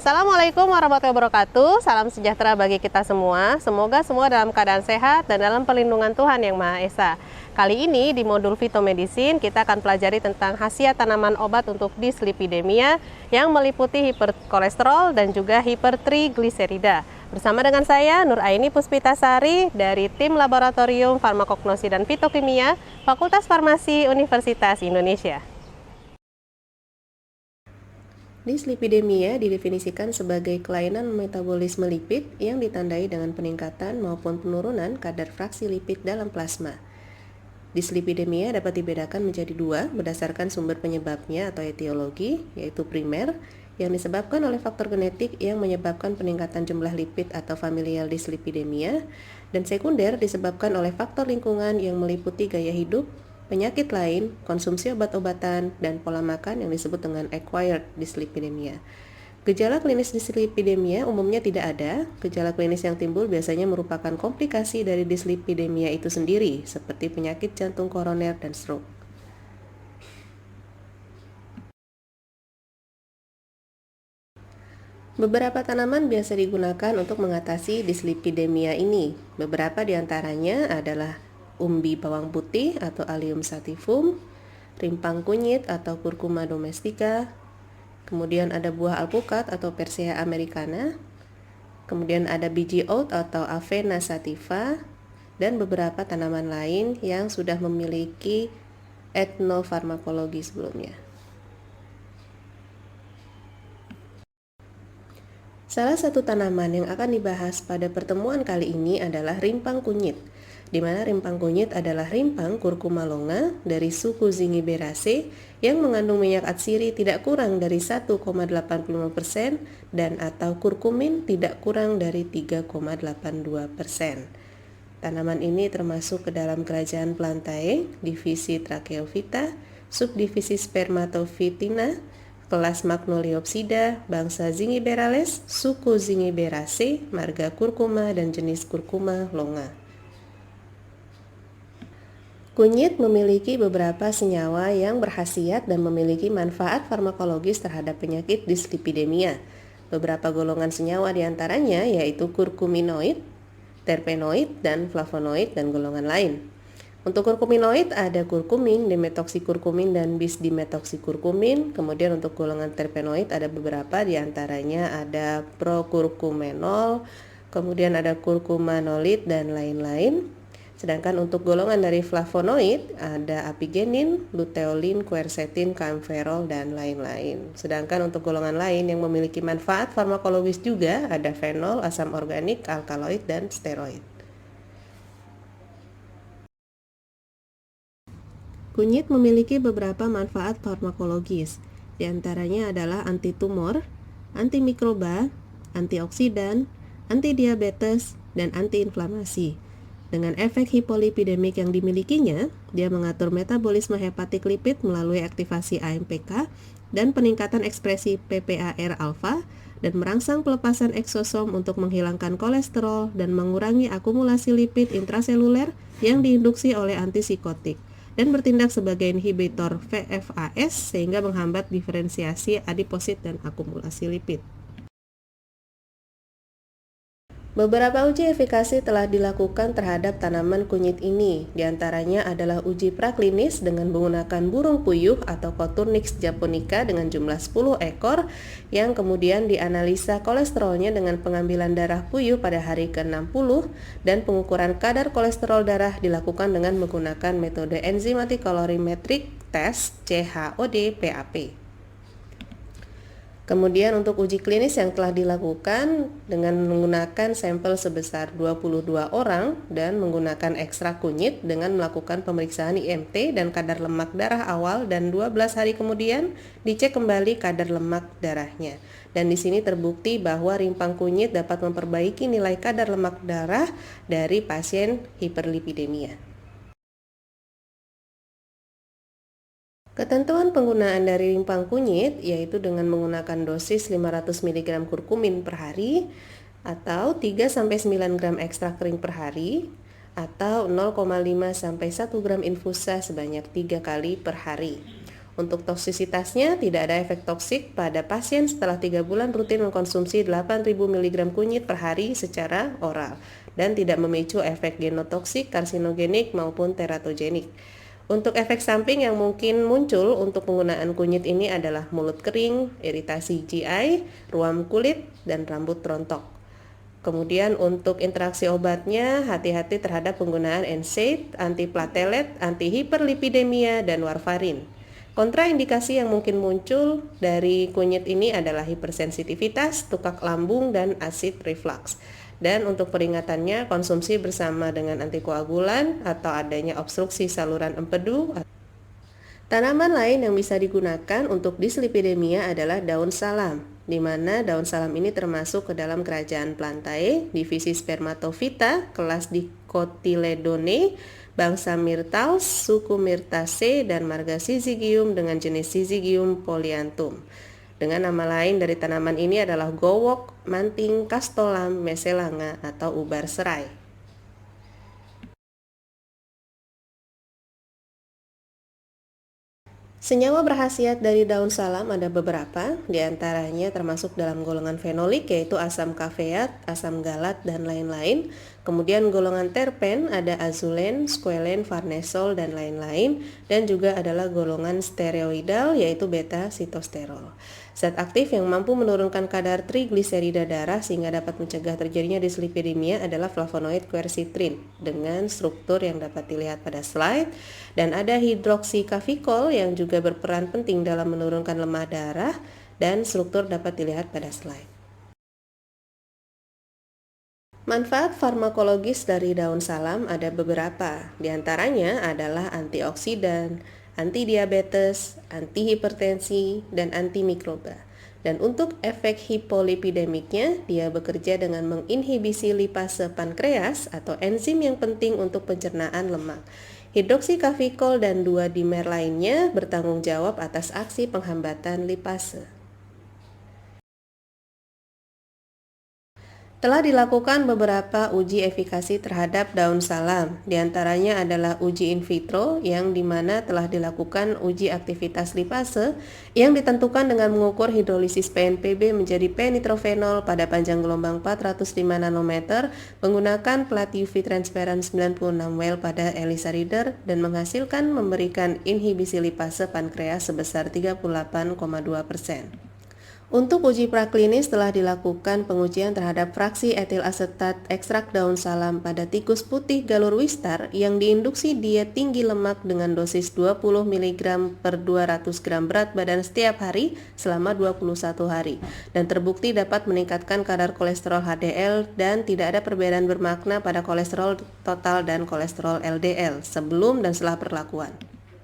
Assalamualaikum warahmatullahi wabarakatuh. Salam sejahtera bagi kita semua. Semoga semua dalam keadaan sehat dan dalam perlindungan Tuhan Yang Maha Esa. Kali ini di modul Fitomedicine kita akan pelajari tentang khasiat tanaman obat untuk dislipidemia yang meliputi hiperkolesterol dan juga hipertrigliserida. Bersama dengan saya Nur Aini Puspitasari dari tim Laboratorium Farmakognosi dan Fitokimia Fakultas Farmasi Universitas Indonesia. Dislipidemia didefinisikan sebagai kelainan metabolisme lipid yang ditandai dengan peningkatan maupun penurunan kadar fraksi lipid dalam plasma. Dislipidemia dapat dibedakan menjadi dua berdasarkan sumber penyebabnya atau etiologi, yaitu primer, yang disebabkan oleh faktor genetik yang menyebabkan peningkatan jumlah lipid atau familial dislipidemia, dan sekunder disebabkan oleh faktor lingkungan yang meliputi gaya hidup, penyakit lain, konsumsi obat-obatan, dan pola makan yang disebut dengan acquired dislipidemia. Gejala klinis dislipidemia umumnya tidak ada. Gejala klinis yang timbul biasanya merupakan komplikasi dari dislipidemia itu sendiri, seperti penyakit jantung koroner dan stroke. Beberapa tanaman biasa digunakan untuk mengatasi dislipidemia ini. Beberapa diantaranya adalah umbi bawang putih atau Allium sativum, rimpang kunyit atau Curcuma domestica, kemudian ada buah alpukat atau Persea americana, kemudian ada biji oat atau Avena sativa, dan beberapa tanaman lain yang sudah memiliki etnofarmakologi sebelumnya. Salah satu tanaman yang akan dibahas pada pertemuan kali ini adalah rimpang kunyit, di mana rimpang kunyit adalah rimpang Curcuma longa dari suku Zingiberaceae yang mengandung minyak atsiri tidak kurang dari 1,85% dan atau kurkumin tidak kurang dari 3,82%. Tanaman ini termasuk ke dalam kerajaan Plantae, divisi Tracheophyta, subdivisi Spermatophytina, kelas Magnoliopsida, bangsa Zingiberales, suku Zingiberaceae, marga Curcuma dan jenis Curcuma longa. Kunyit memiliki beberapa senyawa yang berkhasiat dan memiliki manfaat farmakologis terhadap penyakit dislipidemia. Beberapa golongan senyawa diantaranya yaitu kurkuminoid, terpenoid, dan flavonoid, dan golongan lain. Untuk kurkuminoid ada kurkumin, dimetoksikurkumin, dan bis-dimetoksikurkumin. Kemudian untuk golongan terpenoid ada beberapa diantaranya ada procurkumenol, kemudian ada kurkumanolid, dan lain-lain. Sedangkan untuk golongan dari flavonoid ada apigenin, luteolin, quercetin, camphorol, dan lain-lain. Sedangkan untuk golongan lain yang memiliki manfaat farmakologis juga ada fenol, asam organik, alkaloid, dan steroid. Kunyit memiliki beberapa manfaat farmakologis, diantaranya adalah antitumor, antimikroba, antioksidan, antidiabetes, dan antiinflamasi. Dengan efek hipolipidemik yang dimilikinya, dia mengatur metabolisme hepatik lipid melalui aktivasi AMPK dan peningkatan ekspresi PPAR-alfa dan merangsang pelepasan eksosom untuk menghilangkan kolesterol dan mengurangi akumulasi lipid intraseluler yang diinduksi oleh antipsikotik, dan bertindak sebagai inhibitor VFAS sehingga menghambat diferensiasi adiposit dan akumulasi lipid. Beberapa uji efikasi telah dilakukan terhadap tanaman kunyit ini. Di antaranya adalah uji praklinis dengan menggunakan burung puyuh atau Coturnix japonica dengan jumlah 10 ekor yang kemudian dianalisa kolesterolnya dengan pengambilan darah puyuh pada hari ke-60 dan pengukuran kadar kolesterol darah dilakukan dengan menggunakan metode enzymatic colorimetric test CHOD-PAP. Kemudian untuk uji klinis yang telah dilakukan dengan menggunakan sampel sebesar 22 orang dan menggunakan ekstrak kunyit dengan melakukan pemeriksaan IMT dan kadar lemak darah awal, dan 12 hari kemudian dicek kembali kadar lemak darahnya. Dan di sini terbukti bahwa rimpang kunyit dapat memperbaiki nilai kadar lemak darah dari pasien hiperlipidemia. Ketentuan penggunaan dari rimpang kunyit yaitu dengan menggunakan dosis 500 mg kurkumin per hari atau 3-9 gram ekstrak kering per hari atau 0,5-1 gram infusa sebanyak 3 kali per hari. Untuk toksisitasnya, tidak ada efek toksik pada pasien setelah 3 bulan rutin mengkonsumsi 8.000 mg kunyit per hari secara oral dan tidak memicu efek genotoksik, karsinogenik maupun teratogenik. Untuk efek samping yang mungkin muncul untuk penggunaan kunyit ini adalah mulut kering, iritasi GI, ruam kulit, dan rambut rontok. Kemudian untuk interaksi obatnya, hati-hati terhadap penggunaan NSAID, antiplatelet, antihiperlipidemia, dan warfarin. Kontraindikasi yang mungkin muncul dari kunyit ini adalah hipersensitivitas, tukak lambung, dan asid reflux. Dan untuk peringatannya, konsumsi bersama dengan antikoagulan atau adanya obstruksi saluran empedu. Tanaman lain yang bisa digunakan untuk dislipidemia adalah daun salam, di mana daun salam ini termasuk ke dalam kerajaan Plantae, divisi Spermatophyta, kelas Dicotyledone, bangsa Myrtals, suku Myrtaceae, dan marga Syzygium dengan jenis Syzygium polyanthum. Dengan nama lain dari tanaman ini adalah gowok, manting, kastolam, meselanga, atau ubar serai. Senyawa berkhasiat dari daun salam ada beberapa, diantaranya termasuk dalam golongan fenolik yaitu asam kafeat, asam galat, dan lain-lain. Kemudian golongan terpen ada azulen, squalen, farnesol, dan lain-lain. Dan juga adalah golongan steroidal yaitu beta-sitosterol. Zat aktif yang mampu menurunkan kadar trigliserida darah sehingga dapat mencegah terjadinya dislipidemia adalah flavonoid quercitrin dengan struktur yang dapat dilihat pada slide, dan ada hidroksikafikol yang juga berperan penting dalam menurunkan lemah darah dan struktur dapat dilihat pada slide. Manfaat farmakologis dari daun salam ada beberapa, diantaranya adalah antioksidan, antidiabetes, antihipertensi, dan antimikroba. Dan untuk efek hipolipidemiknya, dia bekerja dengan menginhibisi lipase pankreas atau enzim yang penting untuk pencernaan lemak. Hidroksikafikol dan 2 dimer lainnya bertanggung jawab atas aksi penghambatan lipase. Telah dilakukan beberapa uji efikasi terhadap daun salam, diantaranya adalah uji in vitro yang dimana telah dilakukan uji aktivitas lipase yang ditentukan dengan mengukur hidrolisis PNPB menjadi P-nitrofenol pada panjang gelombang 405 nanometer menggunakan plat UV transparent 96 well pada ELISA reader dan menghasilkan memberikan inhibisi lipase pankreas sebesar 38,2%. Untuk uji praklinis telah dilakukan pengujian terhadap fraksi etil asetat ekstrak daun salam pada tikus putih galur wistar yang diinduksi diet tinggi lemak dengan dosis 20 mg per 200 gram berat badan setiap hari selama 21 hari dan terbukti dapat meningkatkan kadar kolesterol HDL dan tidak ada perbedaan bermakna pada kolesterol total dan kolesterol LDL sebelum dan setelah perlakuan.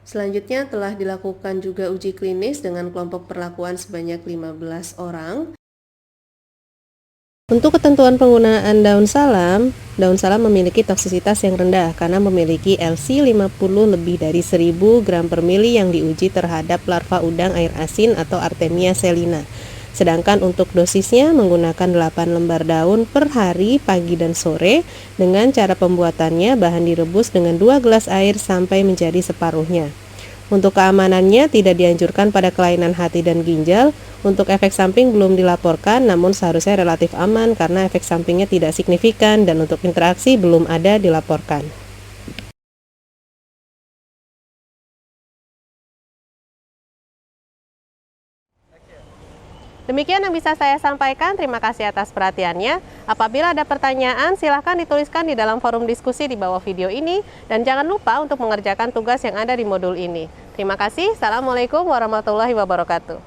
Selanjutnya telah dilakukan juga uji klinis dengan kelompok perlakuan sebanyak 15 orang. Untuk ketentuan penggunaan daun salam memiliki toksisitas yang rendah karena memiliki LC 50 lebih dari 1000 gram per mili yang diuji terhadap larva udang air asin atau Artemia selina. Sedangkan untuk dosisnya menggunakan 8 lembar daun per hari pagi dan sore. Dengan cara pembuatannya bahan direbus dengan 2 gelas air sampai menjadi separuhnya. Untuk keamanannya tidak dianjurkan pada kelainan hati dan ginjal. Untuk efek samping belum dilaporkan namun seharusnya relatif aman karena efek sampingnya tidak signifikan dan untuk interaksi belum ada dilaporkan. Demikian yang bisa saya sampaikan, terima kasih atas perhatiannya. Apabila ada pertanyaan, silahkan dituliskan di dalam forum diskusi di bawah video ini. Dan jangan lupa untuk mengerjakan tugas yang ada di modul ini. Terima kasih, Assalamualaikum warahmatullahi wabarakatuh.